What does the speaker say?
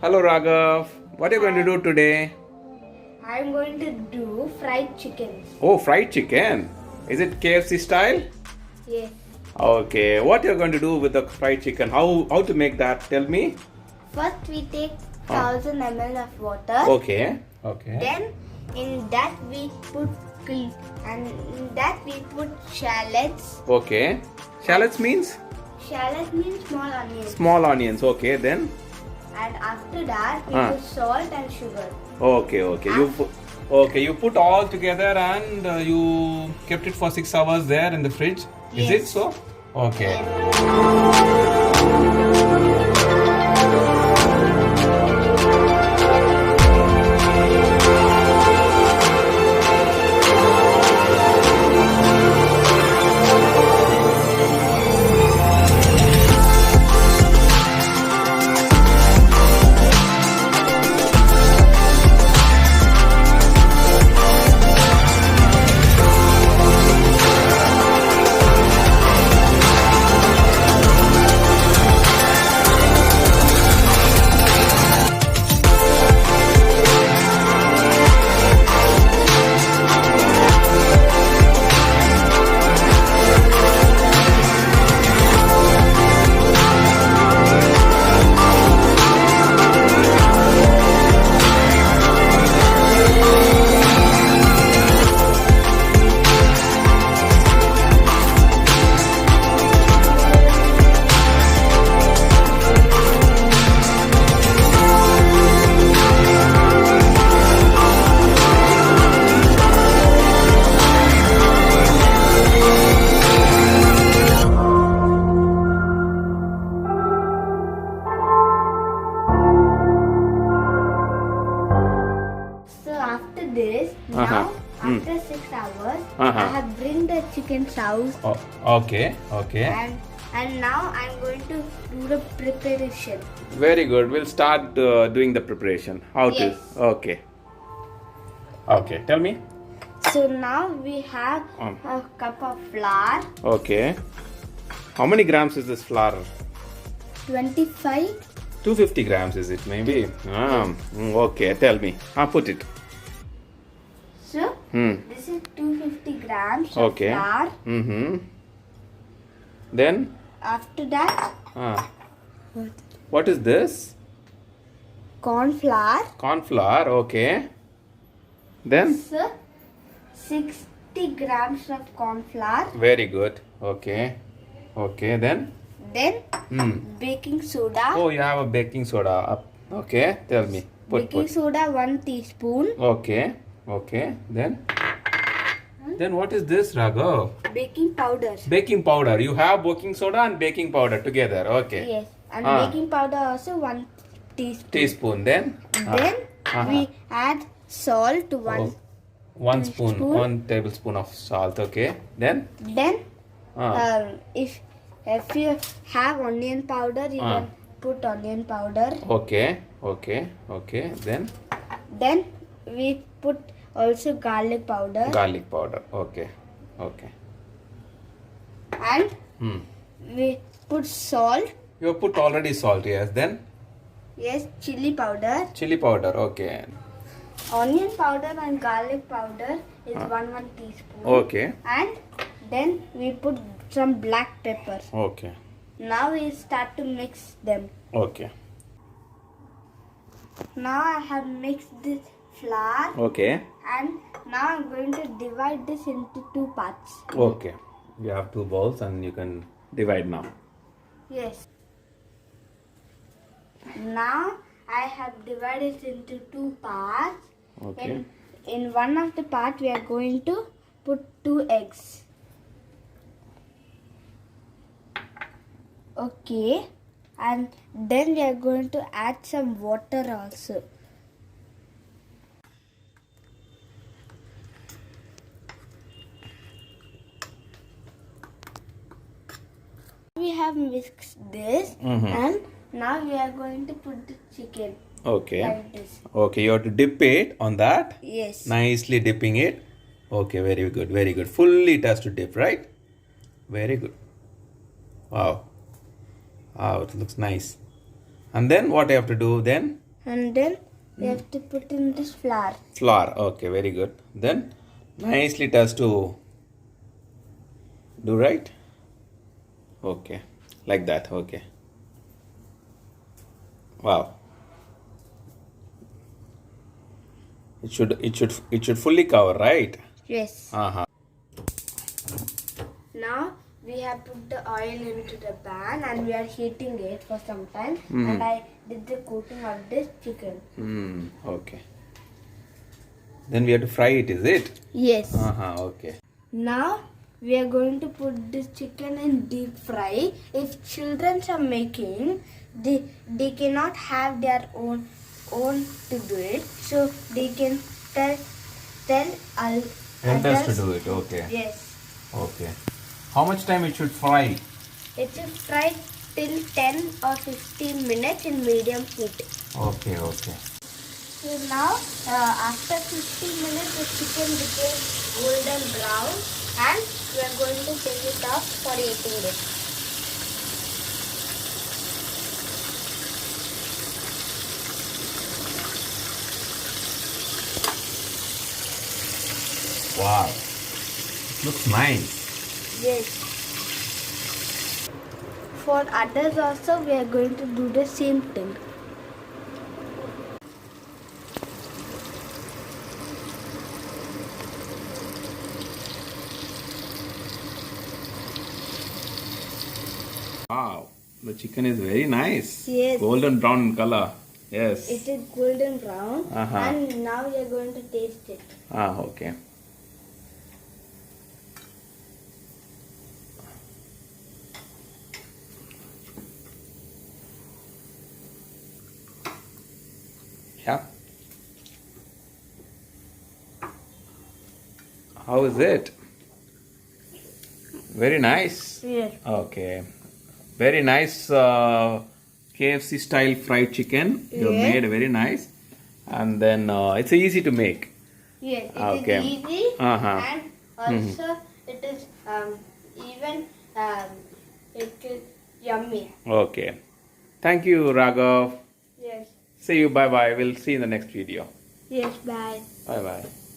Hello Raghav. What are you going to Hi. do today? I'm going to do fried chicken. Oh, fried chicken. Is it KFC style? Yes. Okay. What you're going to do with the fried chicken? How to make that? Tell me. First we take Ah. 1000 ml of water. Okay. Okay. Then in that we put and in that we put shallots. Okay. Shallots means Shallots means small onions. small onions. Okay. Then. And after that we Ah. put salt and sugar. Okay. Okay. You put all together and you kept it for 6 hours there in the fridge. Is it Yes. so? Okay. So after this, Uh-huh. now Hmm. after 6 hours, Uh-huh. I have bring the chicken's house Oh, okay. Okay. and now I'm going to do the preparation. Very good. We'll start doing the preparation. How Yes. to? Okay. Okay. Tell me. So now we have a cup of flour, Okay. How many grams is this flour? 25. 250 grams is it maybe? Okay. Tell me. Put it. So Hmm. this is 250 grams Okay. of flour. Mm-hmm. Then? After that, What is this? corn flour. Corn flour. Okay. Then? So 60 grams of corn flour. Very good. Okay. Okay. Then? Then Hmm. baking soda. Oh, you have a baking soda. Okay. Tell me. Baking soda 1 teaspoon. Okay. Okay. Then what is this, Raghav? Baking powder. Baking powder. You have baking soda and baking powder together. Okay. Yes. And Ah. baking powder also 1 teaspoon. Teaspoon. Then? Then we add salt to one. Oh, 1 spoon. Teaspoon. 1 tablespoon of salt. Okay. Then? Then Ah. if you have onion powder, you Ah. can put onion powder. Okay. Okay. Okay. Then we put also garlic powder. Garlic powder. Okay. Okay. And Hmm. we put salt. You have put already salt. Yes. Then? Yes, chili powder. Chili powder. Okay. Onion powder and garlic powder is 1 teaspoon. Okay. And then we put some black pepper. Okay. Now we start to mix them. Okay. Now I have mixed this flour Okay. and now I'm going to divide this into 2 parts. Okay. You have 2 bowls and you can divide now. Yes. Now I have divided it into 2 parts. Okay. In one of the part we are going to put 2 eggs. Okay. And then we are going to add some water also. We have mixed this and now we are going to put the chicken Okay. like this. Okay. You have to dip it on that. Yes. Nicely dipping it. Okay. Very good. Very good. Fully it has to dip, right? Very good. Wow. Wow. It looks nice. And then what I have to do then? and then we have to put in this flour. Flour. Okay, very good. Then nicely it has to do, right? Okay, like that. Okay. Wow. It should fully cover, right? Yes. Uh-huh. Now we have put the oil into the pan and we are heating it for some time. And I did the coating of this chicken. Okay. Then we have to fry it, is it? Yes. Okay. Now we are going to put this chicken in deep fry. If children are making, they cannot have their own to do it. So they can tell Elders to do it, okay. Yes. Okay. How much time it should fry? It should fry till 10 or 15 minutes in medium heat. Okay. So now, after 15 minutes, the chicken became golden brown and we are going to take it off for eating it. Wow. It looks nice. Yes. For others also, we are going to do the same thing. Wow. The chicken is very nice. Yes. Golden brown in color. Yes. It is golden brown Uh-huh. and now we are going to taste it. Okay. Yeah. How is it? Very nice. Yes. Okay. Very nice KFC style fried chicken. You Yeah. made very nice. And then it's easy to make. Yes, it Okay. is easy and also it is even it is yummy. Okay. Thank you, Raghav. Yes. See you. Bye bye. We'll see you in the next video. Yes, bye. Bye bye.